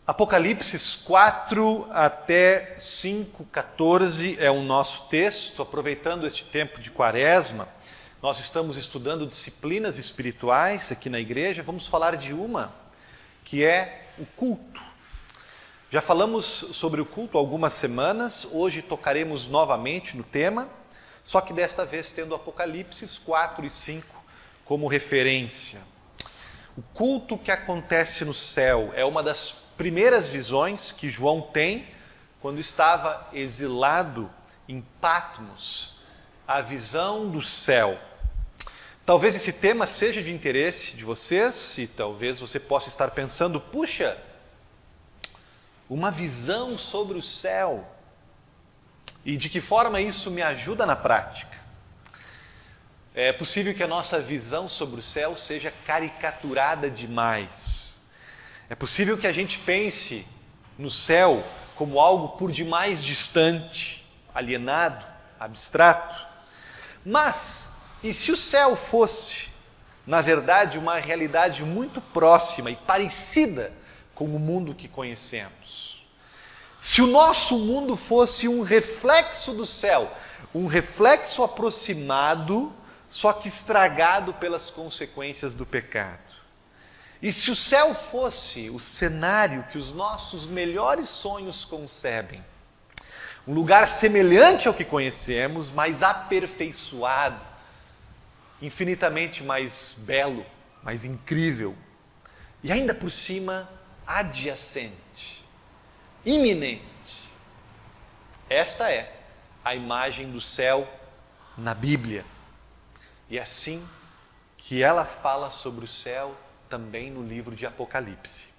Apocalipse 4 até 5:14 é o nosso texto. Aproveitando este tempo de quaresma, nós estamos estudando disciplinas espirituais aqui na igreja. Vamos falar de uma, que é o culto. Já falamos sobre o culto há algumas semanas, hoje tocaremos novamente no tema, só que desta vez tendo Apocalipse 4 e 5 como referência. O culto que acontece no céu é uma das primeiras visões que João tem quando estava exilado em Patmos, a visão do céu. Talvez esse tema seja de interesse de vocês e talvez você possa estar pensando, puxa, uma visão sobre o céu. E de que forma isso me ajuda na prática? É possível que a nossa visão sobre o céu seja caricaturada demais. É possível que a gente pense no céu como algo por demais distante, alienado, abstrato. Mas, e se o céu fosse, na verdade, uma realidade muito próxima e parecida com o mundo que conhecemos? Se o nosso mundo fosse um reflexo do céu, um reflexo aproximado, só que estragado pelas consequências do pecado. E se o céu fosse o cenário que os nossos melhores sonhos concebem, um lugar semelhante ao que conhecemos, mas aperfeiçoado, infinitamente mais belo, mais incrível, e ainda por cima adjacente, iminente. Esta é a imagem do céu na Bíblia. E é assim que ela fala sobre o céu também no livro de Apocalipse.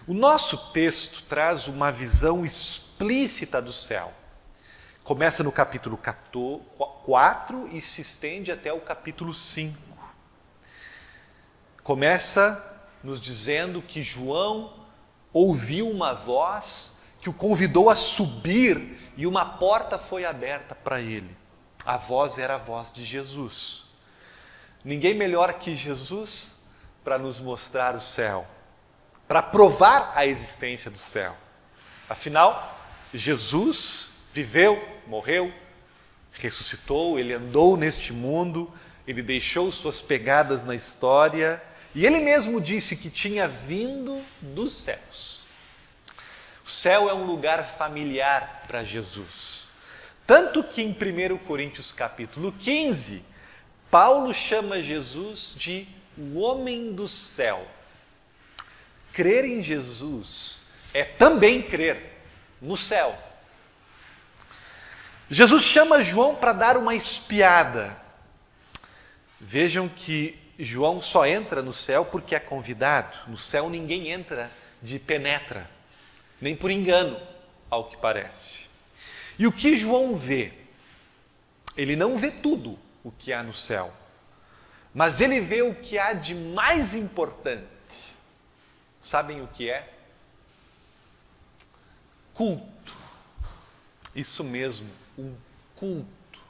O nosso texto traz uma visão explícita do céu. Começa no capítulo 4 e se estende até o capítulo 5. Começa nos dizendo que João ouviu uma voz que o convidou a subir e uma porta foi aberta para ele. A voz era a voz de Jesus. Ninguém melhor que Jesus para nos mostrar o céu, para provar a existência do céu. Afinal, Jesus viveu, morreu, ressuscitou, ele andou neste mundo, ele deixou suas pegadas na história, e ele mesmo disse que tinha vindo dos céus. O céu é um lugar familiar para Jesus. Tanto que em 1 Coríntios capítulo 15, Paulo chama Jesus de o homem do céu. Crer em Jesus é também crer no céu. Jesus chama João para dar uma espiada. Vejam que João só entra no céu porque é convidado. No céu ninguém entra de penetra, nem por engano, ao que parece. E o que João vê? Ele não vê tudo o que há no céu, mas ele vê o que há de mais importante. Sabem o que é? Culto. Isso mesmo, um culto.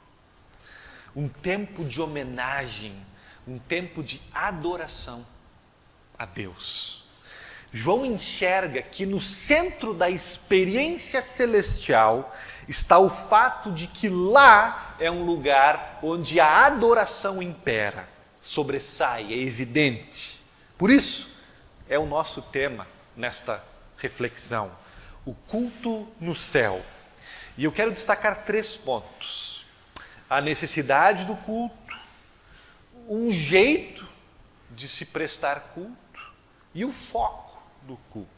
Um tempo de homenagem, um tempo de adoração a Deus. João enxerga que no centro da experiência celestial está o fato de que lá é um lugar onde a adoração impera, sobressai, é evidente. Por isso, é o nosso tema nesta reflexão, o culto no céu. E eu quero destacar 3 pontos. A necessidade do culto, um jeito de se prestar culto e o foco do culto.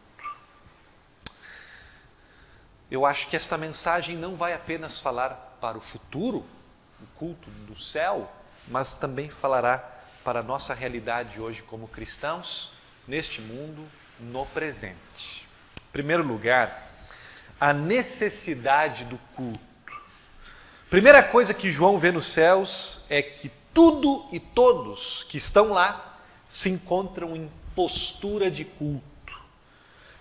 Eu acho que esta mensagem não vai apenas falar para o futuro, o culto do céu, mas também falará para a nossa realidade hoje como cristãos, neste mundo, no presente. Em primeiro lugar, a necessidade do culto. Primeira coisa que João vê nos céus é que tudo e todos que estão lá se encontram em postura de culto.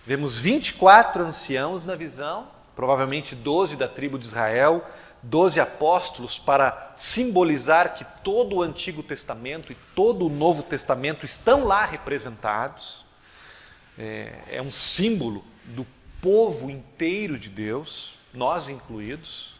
Vemos 24 anciãos na visão, provavelmente 12 da tribo de Israel, 12 apóstolos, para simbolizar que todo o Antigo Testamento e todo o Novo Testamento estão lá representados. é um símbolo do povo inteiro de Deus, nós incluídos.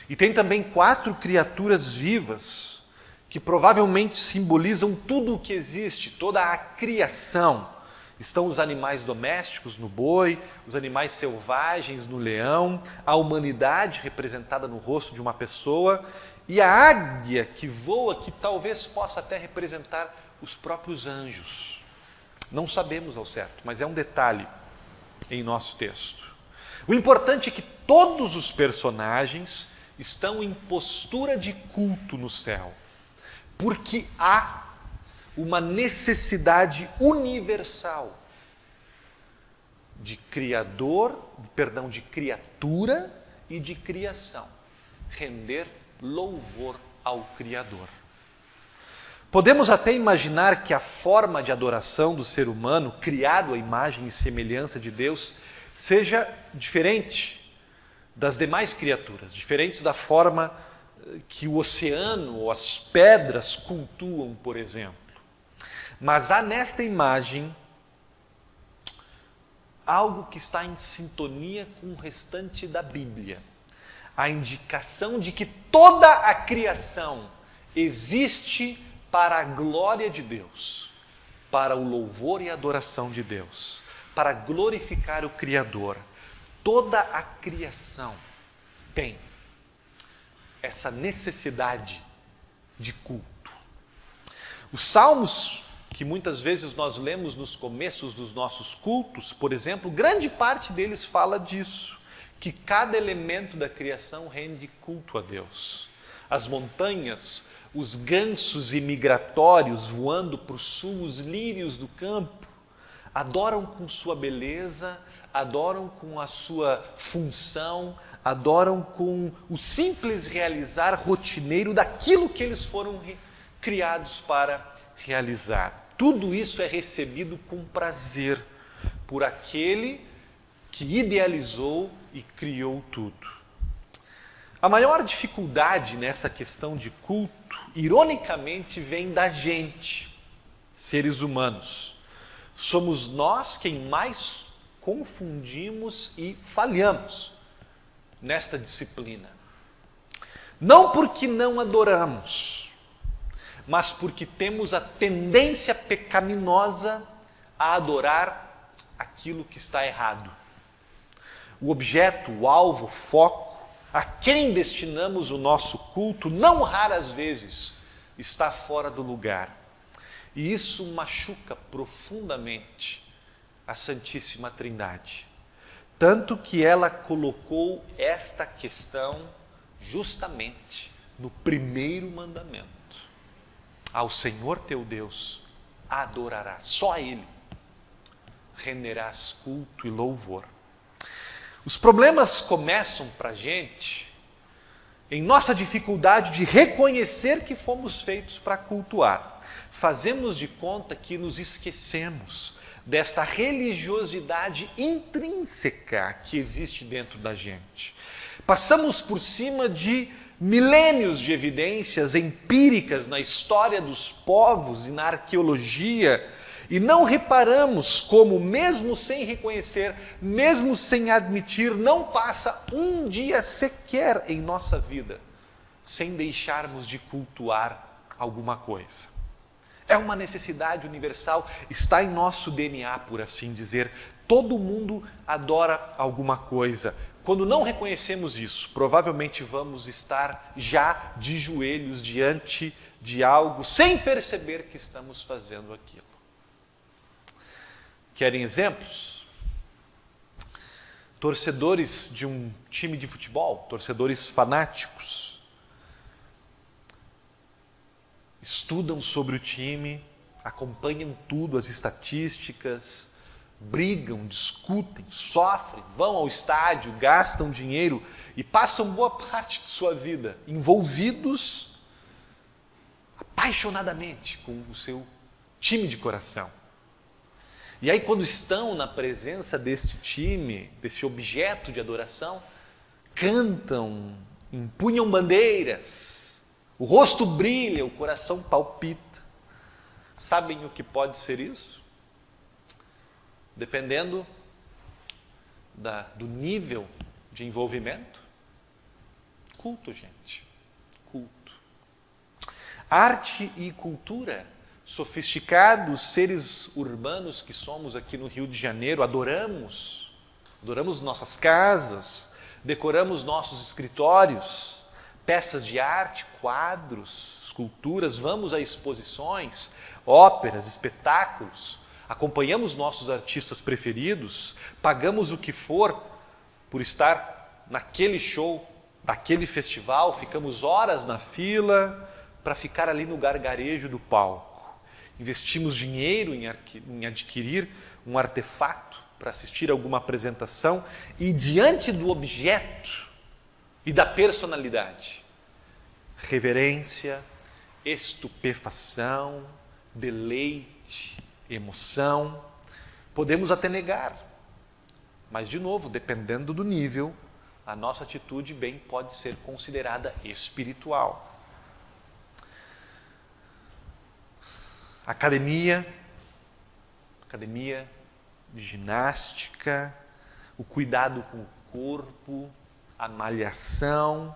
E tem também 4 criaturas vivas, que provavelmente simbolizam tudo o que existe, toda a criação. Estão os animais domésticos no boi, os animais selvagens no leão, a humanidade representada no rosto de uma pessoa e a águia que voa, que talvez possa até representar os próprios anjos. Não sabemos ao certo, mas é um detalhe em nosso texto. O importante é que todos os personagens estão em postura de culto no céu, porque há uma necessidade universal de de criatura e de criação. Render louvor ao Criador. Podemos até imaginar que a forma de adoração do ser humano, criado à imagem e semelhança de Deus, seja diferente das demais criaturas, diferentes da forma que o oceano ou as pedras cultuam, por exemplo. Mas há nesta imagem algo que está em sintonia com o restante da Bíblia. A indicação de que toda a criação existe para a glória de Deus, para o louvor e adoração de Deus, para glorificar o Criador. Toda a criação tem essa necessidade de culto. Os salmos que muitas vezes nós lemos nos começos dos nossos cultos, por exemplo, grande parte deles fala disso, que cada elemento da criação rende culto a Deus. As montanhas, os gansos imigratórios voando para o sul, os lírios do campo, adoram com sua beleza, adoram com a sua função, adoram com o simples realizar rotineiro daquilo que eles foram criados para realizar. Tudo isso é recebido com prazer por aquele que idealizou e criou tudo. A maior dificuldade nessa questão de culto, ironicamente, vem da gente, seres humanos. Somos nós quem mais confundimos e falhamos nesta disciplina. Não porque não adoramos, mas porque temos a tendência pecaminosa a adorar aquilo que está errado. O objeto, o alvo, o foco, a quem destinamos o nosso culto, não raras vezes, está fora do lugar. E isso machuca profundamente a Santíssima Trindade. Tanto que ela colocou esta questão justamente no primeiro mandamento. Ao Senhor teu Deus adorarás, só a Ele renderás culto e louvor. Os problemas começam para a gente em nossa dificuldade de reconhecer que fomos feitos para cultuar. Fazemos de conta que nos esquecemos desta religiosidade intrínseca que existe dentro da gente. Passamos por cima de milênios de evidências empíricas na história dos povos e na arqueologia e não reparamos como, mesmo sem reconhecer, mesmo sem admitir, não passa um dia sequer em nossa vida sem deixarmos de cultuar alguma coisa. É uma necessidade universal, está em nosso DNA, por assim dizer. Todo mundo adora alguma coisa. Quando não reconhecemos isso, provavelmente vamos estar já de joelhos diante de algo, sem perceber que estamos fazendo aquilo. Querem exemplos? Torcedores de um time de futebol, torcedores fanáticos, estudam sobre o time, acompanham tudo, as estatísticas, brigam, discutem, sofrem, vão ao estádio, gastam dinheiro e passam boa parte de sua vida envolvidos apaixonadamente com o seu time de coração. E aí, quando estão na presença deste time, desse objeto de adoração, cantam, empunham bandeiras, o rosto brilha, o coração palpita. Sabem o que pode ser isso? dependendo do nível de envolvimento. Culto, gente. Culto. Arte e cultura. Sofisticados seres urbanos que somos aqui no Rio de Janeiro, adoramos nossas casas, decoramos nossos escritórios, peças de arte, quadros, esculturas, vamos a exposições, óperas, espetáculos, acompanhamos nossos artistas preferidos, pagamos o que for por estar naquele show, naquele festival, ficamos horas na fila para ficar ali no gargarejo do palco. Investimos dinheiro em adquirir um artefato para assistir a alguma apresentação e diante do objeto e da personalidade, reverência, estupefação, deleite, emoção, podemos até negar, mas de novo, dependendo do nível, a nossa atitude bem pode ser considerada espiritual. Academia de ginástica, o cuidado com o corpo, a malhação,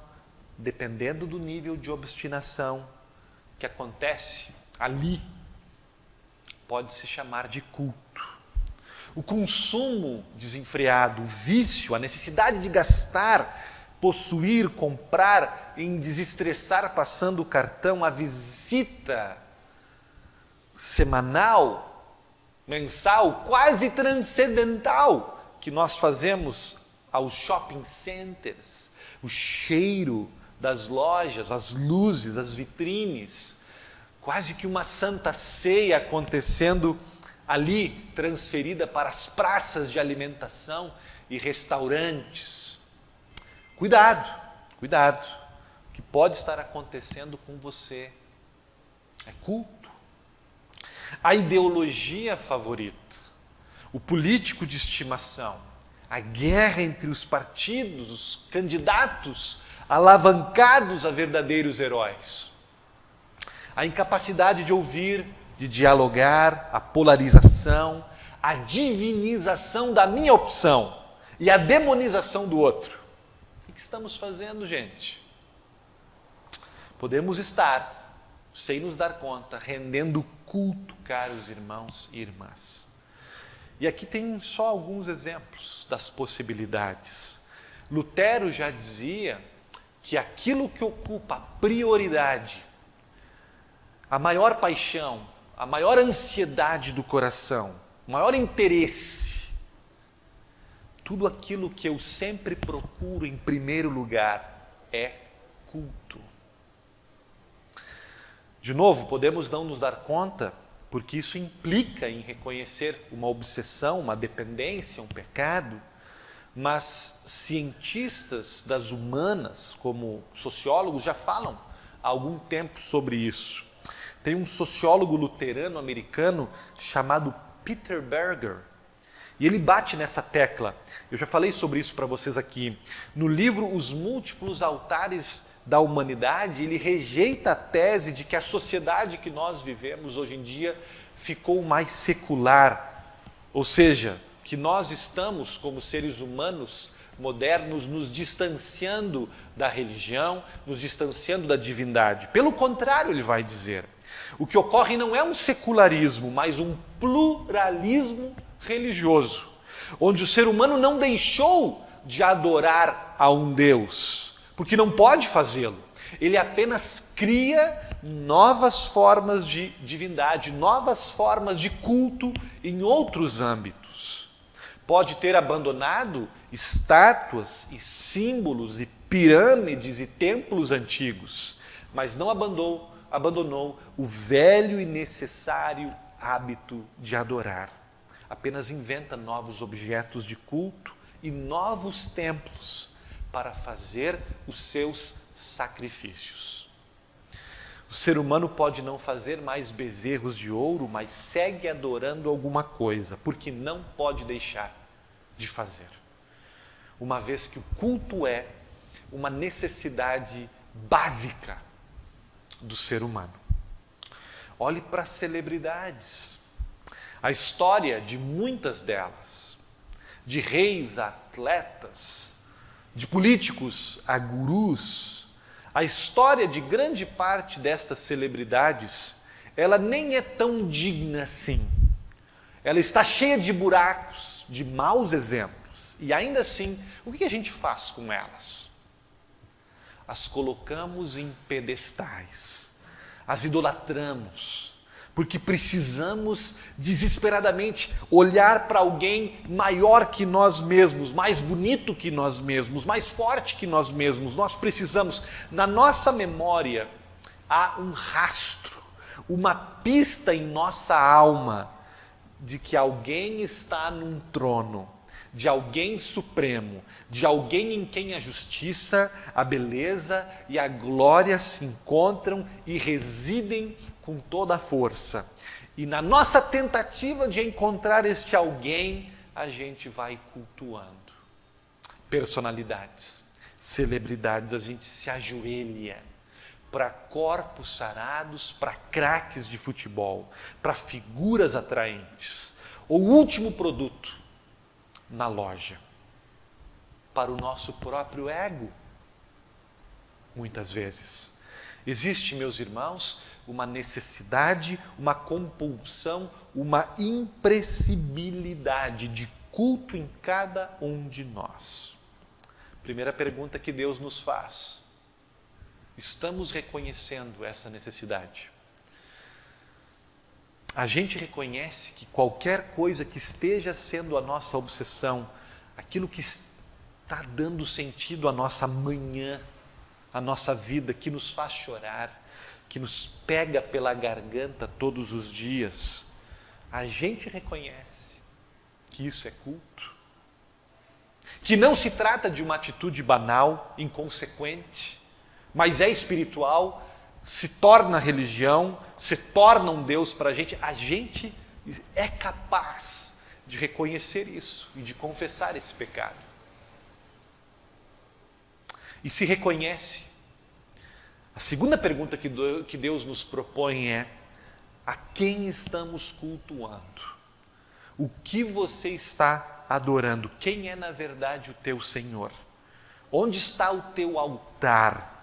dependendo do nível de obstinação que acontece ali, pode se chamar de culto. O consumo desenfreado, o vício, a necessidade de gastar, possuir, comprar, em desestressar passando o cartão, a visita semanal, mensal, quase transcendental que nós fazemos aos shopping centers, o cheiro das lojas, as luzes, as vitrines, quase que uma santa ceia acontecendo ali, transferida para as praças de alimentação e restaurantes. Cuidado, o que pode estar acontecendo com você é culto. A ideologia favorita, o político de estimação, a guerra entre os partidos, os candidatos alavancados a verdadeiros heróis, a incapacidade de ouvir, de dialogar, a polarização, a divinização da minha opção e a demonização do outro. O que estamos fazendo, gente? Podemos estar, sem nos dar conta, rendendo culto, caros irmãos e irmãs. E aqui tem só alguns exemplos das possibilidades. Lutero já dizia que aquilo que ocupa a prioridade, a maior paixão, a maior ansiedade do coração, o maior interesse, tudo aquilo que eu sempre procuro em primeiro lugar é culto. De novo, podemos não nos dar conta, porque isso implica em reconhecer uma obsessão, uma dependência, um pecado, mas cientistas das humanas, como sociólogos, já falam há algum tempo sobre isso. Tem um sociólogo luterano americano chamado Peter Berger, e ele bate nessa tecla. Eu já falei sobre isso para vocês aqui. No livro Os Múltiplos Altares da Humanidade, ele rejeita a tese de que a sociedade que nós vivemos hoje em dia ficou mais secular. Ou seja, que nós estamos, como seres humanos modernos, nos distanciando da religião, nos distanciando da divindade. Pelo contrário, ele vai dizer, o que ocorre não é um secularismo, mas um pluralismo religioso, onde o ser humano não deixou de adorar a um Deus, porque não pode fazê-lo. Ele apenas cria novas formas de divindade, novas formas de culto em outros âmbitos. Pode ter abandonado estátuas e símbolos e pirâmides e templos antigos, mas não abandonou o velho e necessário hábito de adorar. Apenas inventa novos objetos de culto e novos templos para fazer os seus sacrifícios. O ser humano pode não fazer mais bezerros de ouro, mas segue adorando alguma coisa, porque não pode deixar de fazer. Uma vez que o culto é uma necessidade básica do ser humano. Olhe para as celebridades. A história de muitas delas, de reis a atletas, de políticos a gurus, a história de grande parte destas celebridades, ela nem é tão digna assim. Ela está cheia de buracos, de maus exemplos. E ainda assim, o que a gente faz com elas? As colocamos em pedestais, as idolatramos, porque precisamos desesperadamente olhar para alguém maior que nós mesmos, mais bonito que nós mesmos, mais forte que nós mesmos. Nós precisamos, na nossa memória, há um rastro, uma pista em nossa alma de que alguém está num trono, de alguém supremo, de alguém em quem a justiça, a beleza e a glória se encontram e residem com toda a força. E na nossa tentativa de encontrar este alguém, a gente vai cultuando personalidades, celebridades, a gente se ajoelha para corpos sarados, para craques de futebol, para figuras atraentes. O último produto na loja, para o nosso próprio ego, muitas vezes. Existe, meus irmãos, uma necessidade, uma compulsão, uma impressibilidade de culto em cada um de nós. Primeira pergunta que Deus nos faz: estamos reconhecendo essa necessidade? A gente reconhece que qualquer coisa que esteja sendo a nossa obsessão, aquilo que está dando sentido à nossa manhã, à nossa vida, que nos faz chorar, que nos pega pela garganta todos os dias, a gente reconhece que isso é culto, que não se trata de uma atitude banal, inconsequente, mas é espiritual, se torna religião, se torna um Deus para a gente é capaz de reconhecer isso e de confessar esse pecado. E se reconhece, a segunda pergunta que Deus nos propõe é: a quem estamos cultuando? O que você está adorando? Quem é na verdade o teu Senhor? Onde está o teu altar?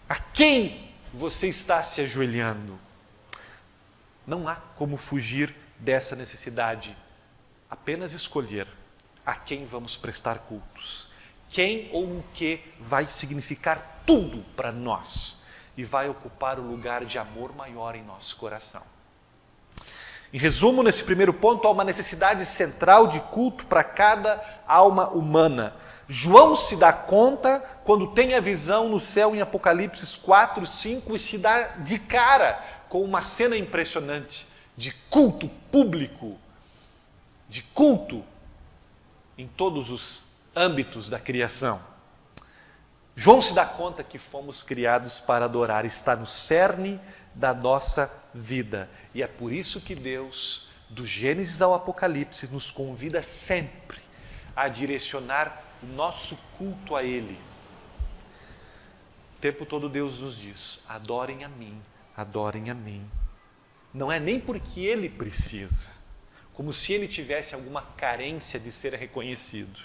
A quem você está se ajoelhando? Não há como fugir dessa necessidade, apenas escolher a quem vamos prestar cultos. Quem ou o que vai significar tudo para nós e vai ocupar o lugar de amor maior em nosso coração. Em resumo, nesse primeiro ponto, há uma necessidade central de culto para cada alma humana. João se dá conta quando tem a visão no céu em Apocalipse 4, 5 e se dá de cara com uma cena impressionante de culto público, de culto em todos os âmbitos da criação. João se dá conta que fomos criados para adorar, está no cerne da nossa vida. E é por isso que Deus, do Gênesis ao Apocalipse, nos convida sempre a direcionar o nosso culto a Ele. O tempo todo Deus nos diz: adorem a mim, adorem a mim. Não é nem porque Ele precisa, como se Ele tivesse alguma carência de ser reconhecido.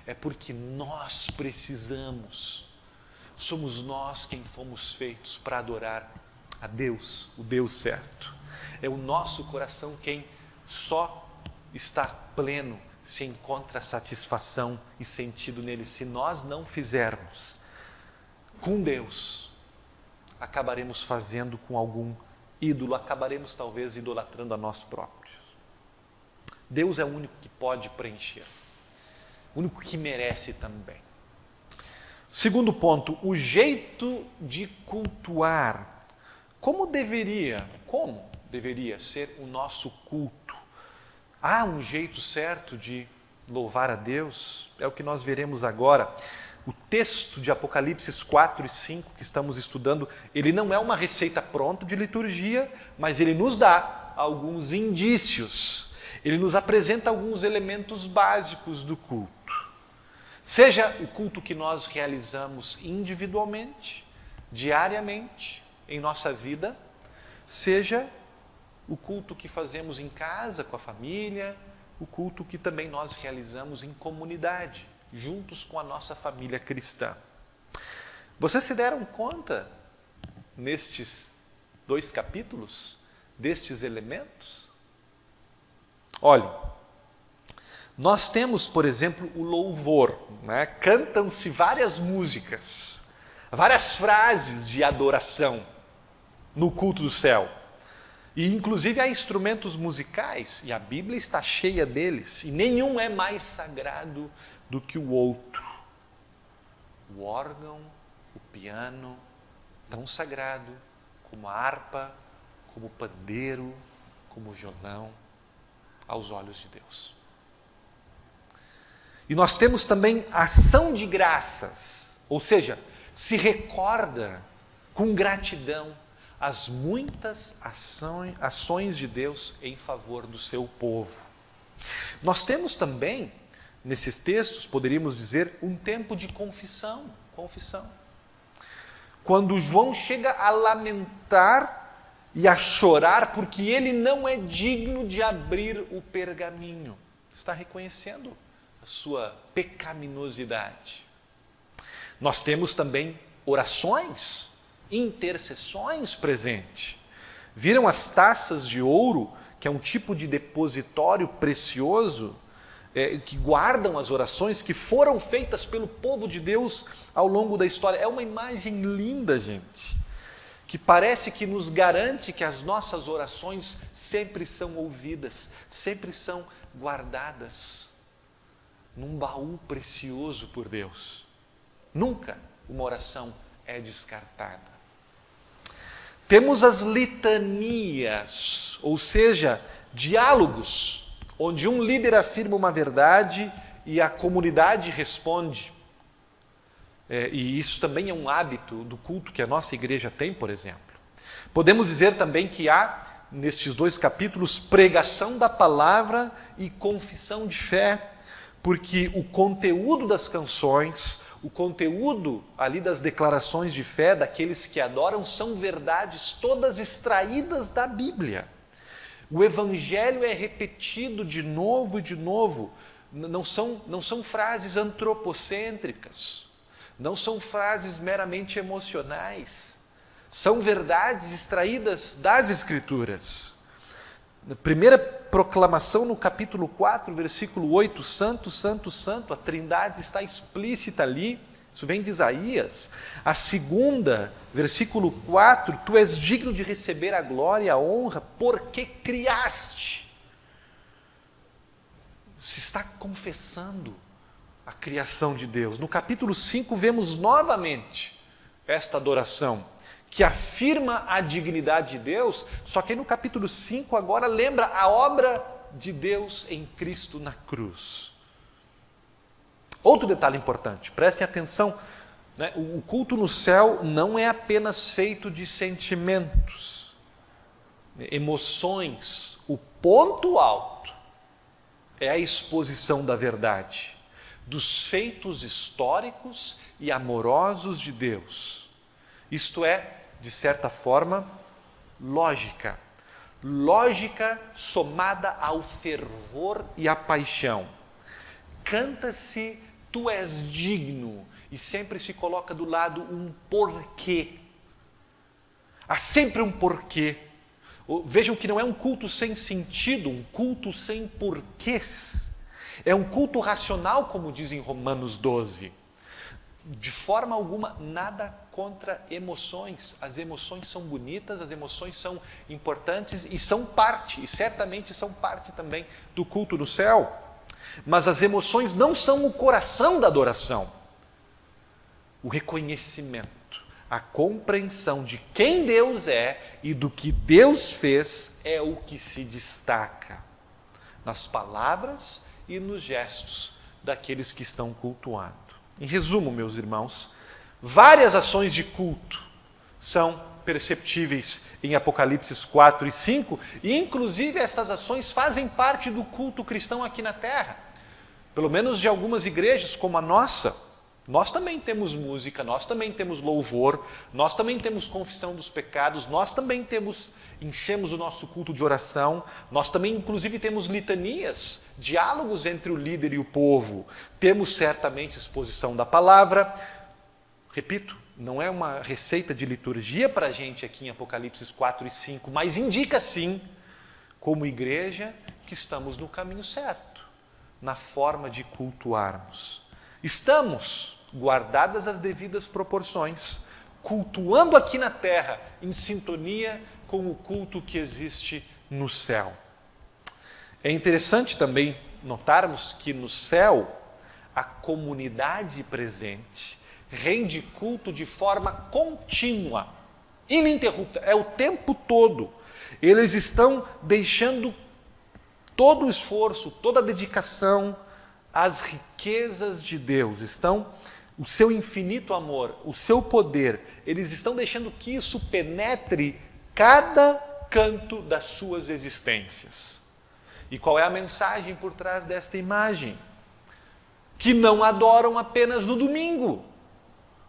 É porque nós precisamos. Somos nós quem fomos feitos para adorar a Deus, o Deus certo. É o nosso coração quem só está pleno, se encontra satisfação e sentido nele. Se nós não fizermos com Deus, acabaremos fazendo com algum ídolo, acabaremos talvez idolatrando a nós próprios. Deus é o único que pode preencher, o único que merece também. Segundo ponto, o jeito de cultuar. Como deveria ser o nosso culto? Há um jeito certo de louvar a Deus? É o que nós veremos agora. O texto de Apocalipse 4 e 5 que estamos estudando, ele não é uma receita pronta de liturgia, mas ele nos dá alguns indícios. Ele nos apresenta alguns elementos básicos do culto. Seja o culto que nós realizamos individualmente, diariamente, em nossa vida, seja o culto que fazemos em casa, com a família, o culto que também nós realizamos em comunidade, juntos com a nossa família cristã. Vocês se deram conta, nestes 2 capítulos, destes elementos? Olhe, nós temos, por exemplo, o louvor, né? Cantam-se várias músicas, várias frases de adoração no culto do céu. E inclusive há instrumentos musicais, e a Bíblia está cheia deles, e nenhum é mais sagrado do que o outro. O órgão, o piano, tão sagrado como a harpa, como o pandeiro, como o violão, aos olhos de Deus. E nós temos também ação de graças, ou seja, se recorda com gratidão as muitas ações de Deus em favor do seu povo. Nós temos também, nesses textos, poderíamos dizer, um tempo de confissão. Quando João chega a lamentar e a chorar porque ele não é digno de abrir o pergaminho. Está reconhecendo a sua pecaminosidade. Nós temos também orações, intercessões presentes. Viram as taças de ouro, que é um tipo de depositório precioso, que guardam as orações que foram feitas pelo povo de Deus ao longo da história. É uma imagem linda, gente, que parece que nos garante que as nossas orações sempre são ouvidas, sempre são guardadas num baú precioso por Deus. Nunca uma oração é descartada. Temos as litanias, ou seja, diálogos, onde um líder afirma uma verdade e a comunidade responde. E isso também é um hábito do culto que a nossa igreja tem, por exemplo. Podemos dizer também que há, nestes 2 capítulos, pregação da palavra e confissão de fé, porque o conteúdo das canções, o conteúdo ali das declarações de fé daqueles que adoram são verdades todas extraídas da Bíblia. O Evangelho é repetido de novo e de novo. Não são frases antropocêntricas, não são frases meramente emocionais. São verdades extraídas das Escrituras. Na primeira proclamação, no capítulo 4, versículo 8, Santo, Santo, Santo, a Trindade está explícita ali, isso vem de Isaías. A segunda, versículo 4, tu és digno de receber a glória e a honra, porque criaste. Se está confessando a criação de Deus. No capítulo 5, vemos novamente esta adoração, que afirma a dignidade de Deus, só que no capítulo 5 agora lembra a obra de Deus em Cristo na cruz. Outro detalhe importante, prestem atenção, né? O culto no céu não é apenas feito de sentimentos, emoções. O ponto alto é a exposição da verdade, dos feitos históricos e amorosos de Deus. Isto é, de certa forma, lógica. Lógica somada ao fervor e à paixão. Canta-se, tu és digno, e sempre se coloca do lado um porquê. Há sempre um porquê. Vejam que não é um culto sem sentido, um culto sem porquês. É um culto racional, como diz em Romanos 12. De forma alguma, nada contra emoções. As emoções são bonitas, as emoções são importantes e são parte, e certamente são parte também do culto no céu. Mas as emoções não são o coração da adoração. O reconhecimento, a compreensão de quem Deus é e do que Deus fez é o que se destaca nas palavras e nos gestos daqueles que estão cultuando. Em resumo, meus irmãos, várias ações de culto são perceptíveis em Apocalipse 4 e 5, e inclusive estas ações fazem parte do culto cristão aqui na terra, pelo menos de algumas igrejas como a nossa. Nós também temos música, nós também temos louvor, nós também temos confissão dos pecados, nós também enchemos o nosso culto de oração, nós também inclusive temos litanias, diálogos entre o líder e o povo, temos certamente exposição da palavra. Repito, não é uma receita de liturgia para a gente aqui em Apocalipse 4 e 5, mas indica sim, como igreja, que estamos no caminho certo, na forma de cultuarmos. Estamos, guardadas as devidas proporções, cultuando aqui na terra, em sintonia com o culto que existe no céu. É interessante também notarmos que no céu, a comunidade presente rende culto de forma contínua, ininterrupta, é o tempo todo. Eles estão deixando todo o esforço, toda a dedicação, as riquezas de Deus, o seu infinito amor, o seu poder, eles estão deixando que isso penetre cada canto das suas existências. E qual é a mensagem por trás desta imagem? Que não adoram apenas no domingo,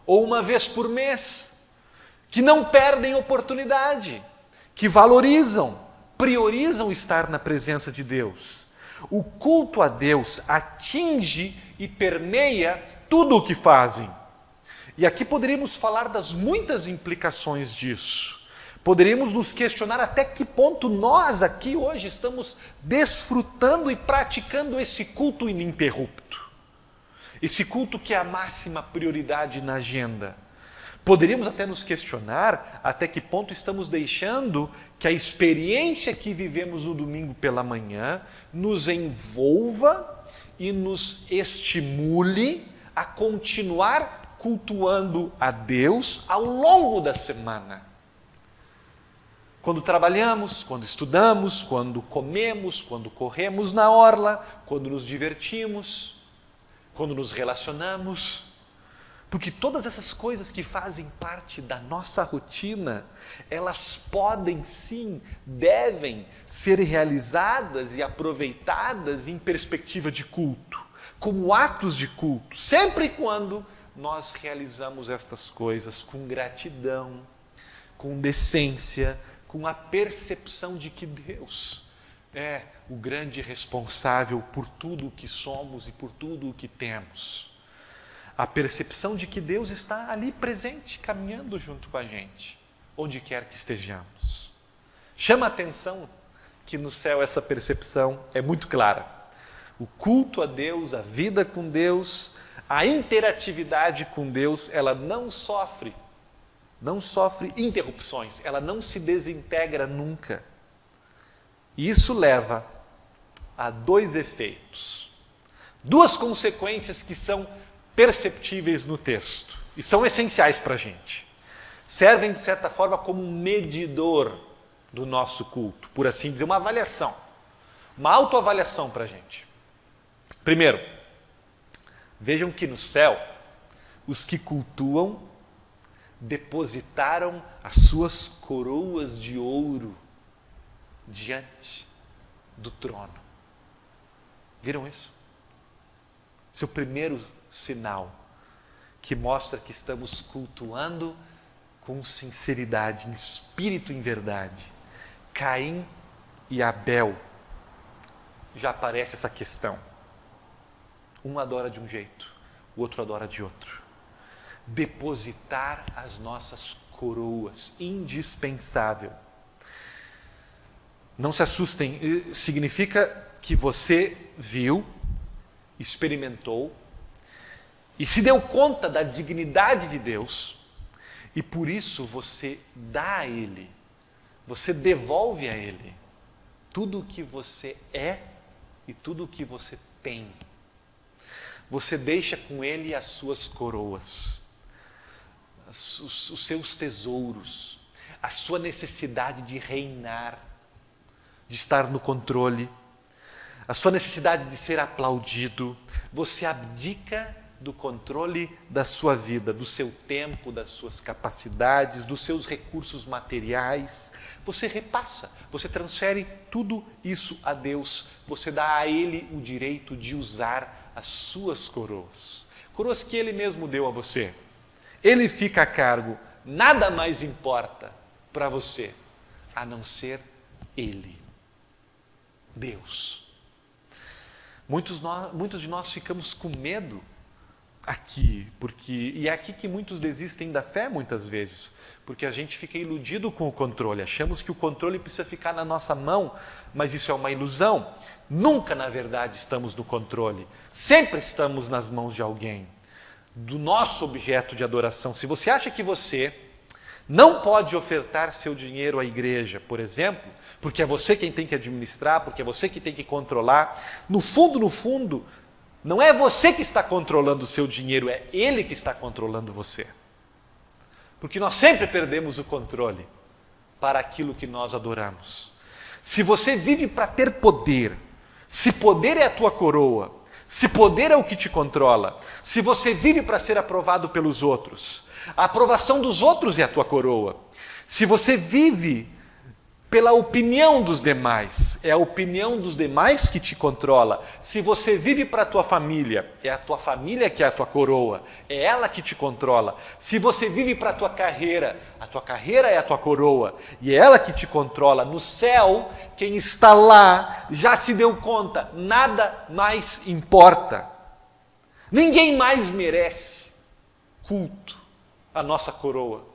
ou uma vez por mês, que não perdem oportunidade, que valorizam, priorizam estar na presença de Deus. O culto a Deus atinge e permeia tudo o que fazem. E aqui poderíamos falar das muitas implicações disso. Poderíamos nos questionar até que ponto nós aqui hoje estamos desfrutando e praticando esse culto ininterrupto. Esse culto que é a máxima prioridade na agenda. Poderíamos até nos questionar até que ponto estamos deixando que a experiência que vivemos no domingo pela manhã nos envolva e nos estimule a continuar cultuando a Deus ao longo da semana. Quando trabalhamos, quando estudamos, quando comemos, quando corremos na orla, quando nos divertimos, quando nos relacionamos. Porque todas essas coisas que fazem parte da nossa rotina, elas podem sim, devem ser realizadas e aproveitadas em perspectiva de culto, como atos de culto, sempre e quando nós realizamos estas coisas com gratidão, com decência, com a percepção de que Deus é o grande responsável por tudo o que somos e por tudo o que temos. A percepção de que Deus está ali presente, caminhando junto com a gente, onde quer que estejamos. Chama a atenção que no céu essa percepção é muito clara. O culto a Deus, a vida com Deus, a interatividade com Deus, ela não sofre interrupções, ela não se desintegra nunca. E isso leva a dois efeitos, duas consequências que são perceptíveis no texto e são essenciais para a gente. Servem, de certa forma, como um medidor do nosso culto, por assim dizer, uma avaliação, uma autoavaliação para a gente. Primeiro, vejam que no céu, os que cultuam depositaram as suas coroas de ouro diante do trono. Viram isso? Esse é o primeiro sinal que mostra que estamos cultuando com sinceridade, em espírito e em verdade. Caim e Abel, já aparece essa questão. Um adora de um jeito, o outro adora de outro. Depositar as nossas coroas, indispensável. Não se assustem, significa que você viu, experimentou e se deu conta da dignidade de Deus e por isso você dá a Ele, você devolve a Ele tudo o que você é e tudo o que você tem. Você deixa com Ele as suas coroas, os seus tesouros, a sua necessidade de reinar, de estar no controle, a sua necessidade de ser aplaudido. Você abdica do controle da sua vida, do seu tempo, das suas capacidades, dos seus recursos materiais. Você repassa, você transfere tudo isso a Deus. Você dá a Ele o direito de usar as suas coroas. coroas que Ele mesmo deu a você. Ele fica a cargo, nada mais importa para você, a não ser Ele, Deus. Muitos de nós ficamos com medo aqui, e é aqui que muitos desistem da fé muitas vezes, porque a gente fica iludido com o controle, achamos que o controle precisa ficar na nossa mão, mas isso é uma ilusão. Nunca, na verdade, estamos no controle, sempre estamos nas mãos de alguém, do nosso objeto de adoração. Se você acha que você não pode ofertar seu dinheiro à igreja, por exemplo, porque é você quem tem que administrar, porque é você que tem que controlar, no fundo, não é você que está controlando o seu dinheiro, é Ele que está controlando você. Porque nós sempre perdemos o controle para aquilo que nós adoramos. Se você vive para ter poder, se poder é a tua coroa, se poder é o que te controla, se você vive para ser aprovado pelos outros, a aprovação dos outros é a tua coroa. Se você vive pela opinião dos demais, é a opinião dos demais que te controla. Se você vive para a tua família, é a tua família que é a tua coroa, é ela que te controla. Se você vive para a tua carreira é a tua coroa, e é ela que te controla. No céu, quem está lá já se deu conta, nada mais importa. Ninguém mais merece culto à nossa coroa,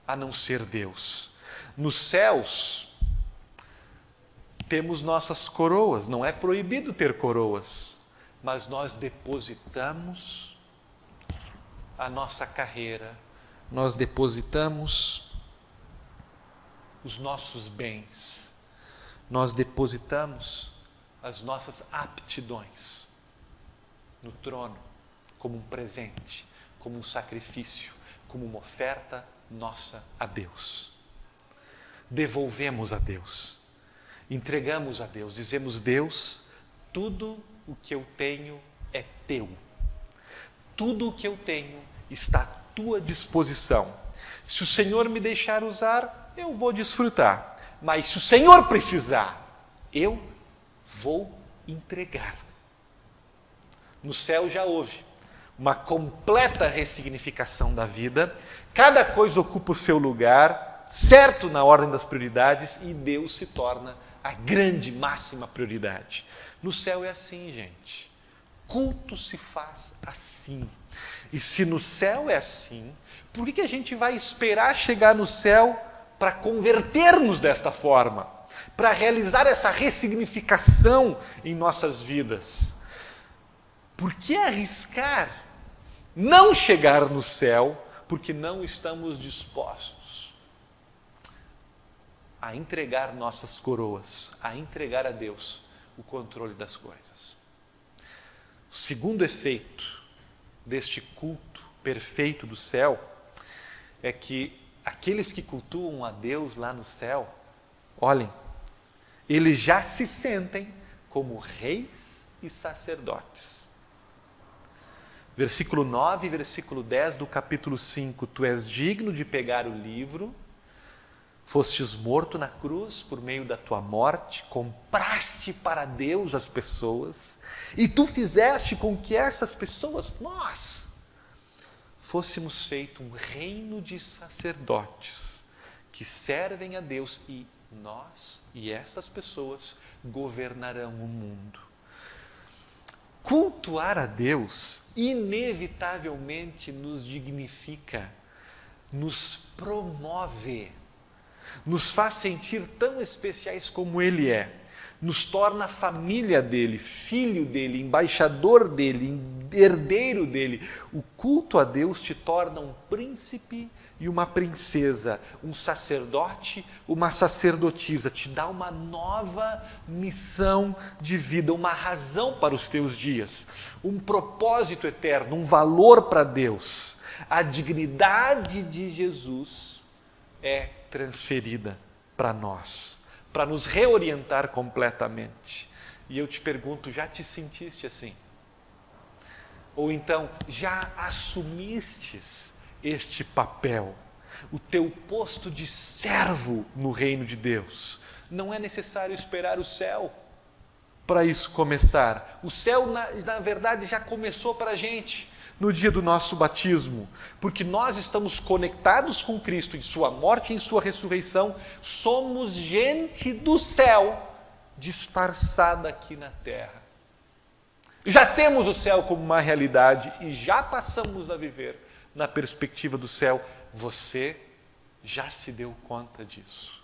a não ser Deus. Nos céus, temos nossas coroas, não é proibido ter coroas, mas nós depositamos a nossa carreira, nós depositamos os nossos bens, nós depositamos as nossas aptidões no trono, como um presente, como um sacrifício, como uma oferta nossa a Deus. Devolvemos a Deus. Entregamos a Deus, dizemos: Deus, tudo o que eu tenho é teu. Tudo o que eu tenho está à tua disposição. Se o Senhor me deixar usar, eu vou desfrutar. Mas se o Senhor precisar, eu vou entregar. No céu já houve uma completa ressignificação da vida. Cada coisa ocupa o seu lugar, certo na ordem das prioridades, e Deus se torna a grande, máxima prioridade. No céu é assim, gente. Culto se faz assim. E se no céu é assim, por que a gente vai esperar chegar no céu para converter-nos desta forma? Para realizar essa ressignificação em nossas vidas? Por que arriscar não chegar no céu porque não estamos dispostos a entregar nossas coroas, a entregar a Deus o controle das coisas? O segundo efeito deste culto perfeito do céu é que aqueles que cultuam a Deus lá no céu, olhem, eles já se sentem como reis e sacerdotes. Versículo 9 e versículo 10 do capítulo 5. Tu és digno de pegar o livro, fostes morto na cruz por meio da tua morte, compraste para Deus as pessoas, e tu fizeste com que essas pessoas, nós, fôssemos feito um reino de sacerdotes que servem a Deus, e nós e essas pessoas governarão o mundo. Cultuar a Deus inevitavelmente nos dignifica, nos promove, nos faz sentir tão especiais como Ele é, nos torna família dEle, filho dEle, embaixador dEle, herdeiro dEle. O culto a Deus te torna um príncipe e uma princesa, um sacerdote, uma sacerdotisa, te dá uma nova missão de vida, uma razão para os teus dias, um propósito eterno, um valor para Deus. A dignidade de Jesus é transferida para nós, para nos reorientar completamente. E eu te pergunto, já te sentiste assim? Ou então, já assumistes este papel, o teu posto de servo no reino de Deus? Não é necessário esperar o céu para isso começar. O céu, na verdade, já começou para a gente. no dia do nosso batismo, porque nós estamos conectados com Cristo em sua morte e em sua ressurreição, somos gente do céu, disfarçada aqui na terra. Já temos o céu como uma realidade e já passamos a viver na perspectiva do céu. Você já se deu conta disso?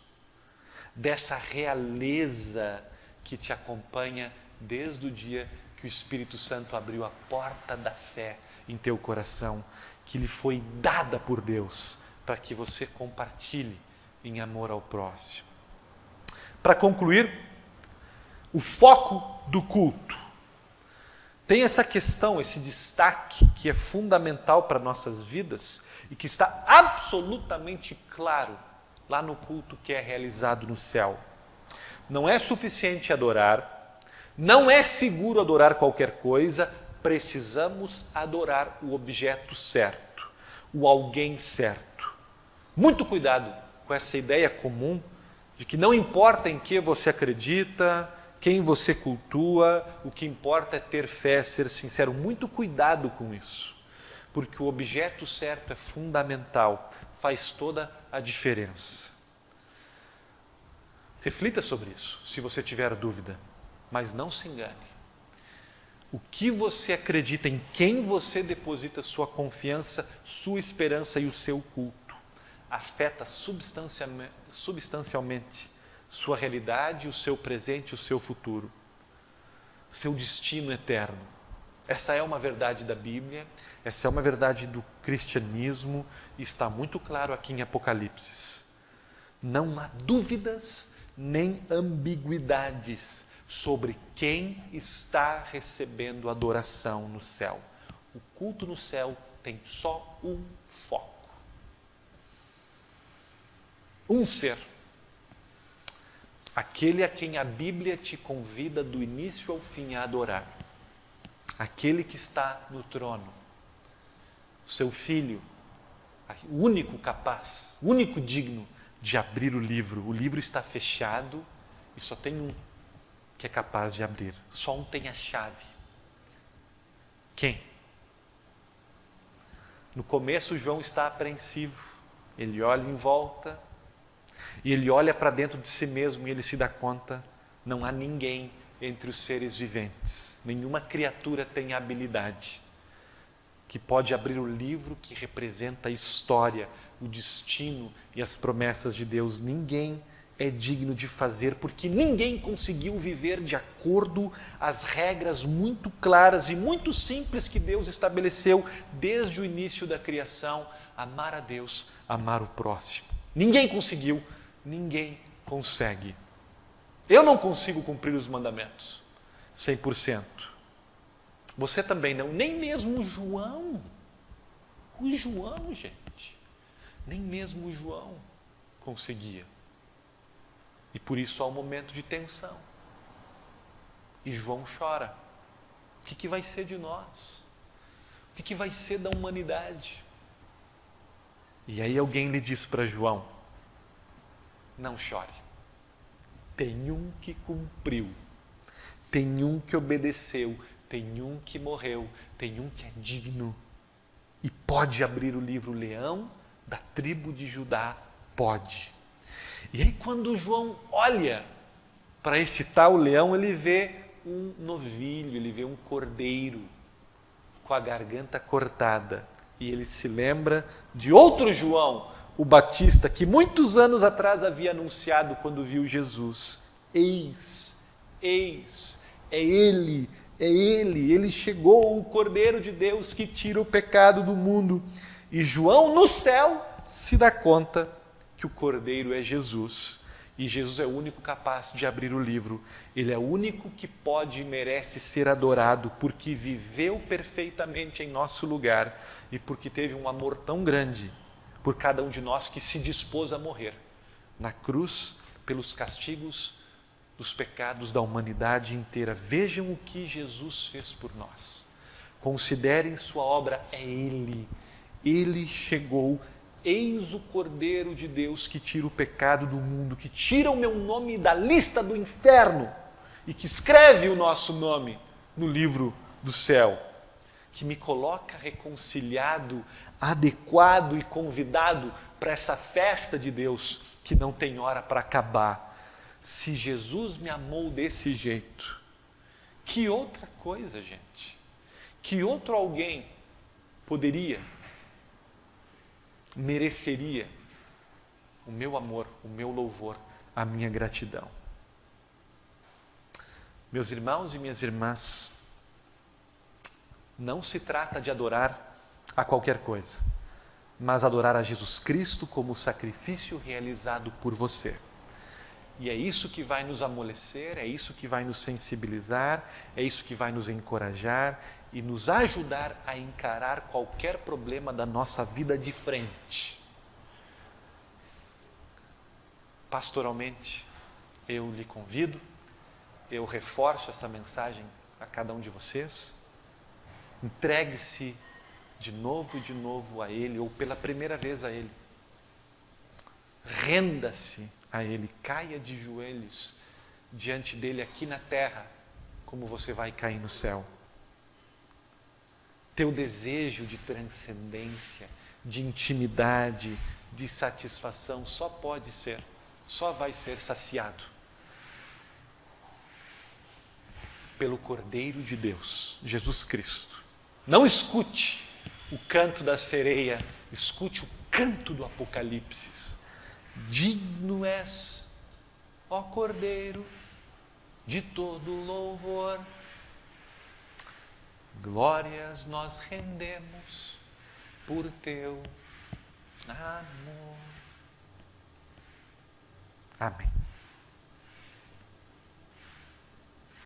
Dessa realeza que te acompanha desde o dia que o Espírito Santo abriu a porta da fé em teu coração, que lhe foi dada por Deus, para que você compartilhe em amor ao próximo. Para concluir, o foco do culto. Tem essa questão, esse destaque que é fundamental para nossas vidas e que está absolutamente claro lá no culto que é realizado no céu. Não é suficiente adorar, não é seguro adorar qualquer coisa, precisamos adorar o objeto certo, o alguém certo. Muito cuidado com essa ideia comum de que não importa em que você acredita, quem você cultua, o que importa é ter fé, ser sincero. Muito cuidado com isso, porque o objeto certo é fundamental, faz toda a diferença. Reflita sobre isso, se você tiver dúvida, mas não se engane. O que você acredita, em quem você deposita sua confiança, sua esperança e o seu culto, afeta substancialmente sua realidade, o seu presente e o seu futuro, seu destino eterno. Essa é uma verdade da Bíblia, essa é uma verdade do cristianismo e está muito claro aqui em Apocalipse. Não há dúvidas nem ambiguidades sobre quem está recebendo adoração no céu. O culto no céu tem só um foco. Um ser. Aquele a quem a Bíblia te convida do início ao fim a adorar. Aquele que está no trono. O seu filho, o único capaz, o único digno de abrir o livro. O livro está fechado e só tem um que é capaz de abrir. Só um tem a chave. Quem? No começo, João está apreensivo. Ele olha em volta e ele olha para dentro de si mesmo e ele se dá conta, não há ninguém entre os seres viventes, nenhuma criatura tem a habilidade que pode abrir o livro que representa a história, o destino e as promessas de Deus. Ninguém é digno de fazer, porque ninguém conseguiu viver de acordo às regras muito claras e muito simples que Deus estabeleceu desde o início da criação: amar a Deus, amar o próximo. Ninguém conseguiu, ninguém consegue. Eu não consigo cumprir os mandamentos 100%. Você também não, nem mesmo o João. O João, gente, nem mesmo o João conseguia. E por isso há um momento de tensão. E João chora. O que vai ser de nós? O que vai ser da humanidade? E aí alguém lhe diz para João: não chore. Tem um que cumpriu. Tem um que obedeceu. Tem um que morreu. Tem um que é digno. E pode abrir o livro. O leão da tribo de Judá pode. E aí quando João olha para esse tal leão, ele vê um novilho, ele vê um cordeiro com a garganta cortada. E ele se lembra de outro João, o Batista, que muitos anos atrás havia anunciado quando viu Jesus: eis, é ele chegou, o Cordeiro de Deus que tira o pecado do mundo. E João no céu se dá conta que o Cordeiro é Jesus. E Jesus é o único capaz de abrir o livro. Ele é o único que pode e merece ser adorado, porque viveu perfeitamente em nosso lugar e porque teve um amor tão grande por cada um de nós que se dispôs a morrer na cruz pelos castigos dos pecados da humanidade inteira. Vejam o que Jesus fez por nós. Considerem sua obra, é Ele. Ele chegou. Eis o Cordeiro de Deus que tira o pecado do mundo, que tira o meu nome da lista do inferno e que escreve o nosso nome no livro do céu. que me coloca reconciliado, adequado e convidado para essa festa de Deus que não tem hora para acabar. Se Jesus me amou desse jeito, que outra coisa, gente? Que outro alguém poderia, mereceria o meu amor, o meu louvor, a minha gratidão? Meus irmãos e minhas irmãs, não se trata de adorar a qualquer coisa, mas adorar a Jesus Cristo como sacrifício realizado por você. E é isso que vai nos amolecer, é isso que vai nos sensibilizar, é isso que vai nos encorajar e nos ajudar a encarar qualquer problema da nossa vida de frente. Pastoralmente, eu lhe convido, eu reforço essa mensagem a cada um de vocês. Entregue-se de novo a Ele, ou pela primeira vez a Ele. Renda-se a Ele, caia de joelhos diante dEle aqui na terra, como você vai cair no céu. Teu desejo de transcendência, de intimidade, de satisfação só vai ser saciado pelo Cordeiro de Deus, Jesus Cristo. Não escute o canto da sereia, escute o canto do Apocalipse. Digno és, ó Cordeiro, de todo louvor. Glórias nós rendemos por teu amor. Amém.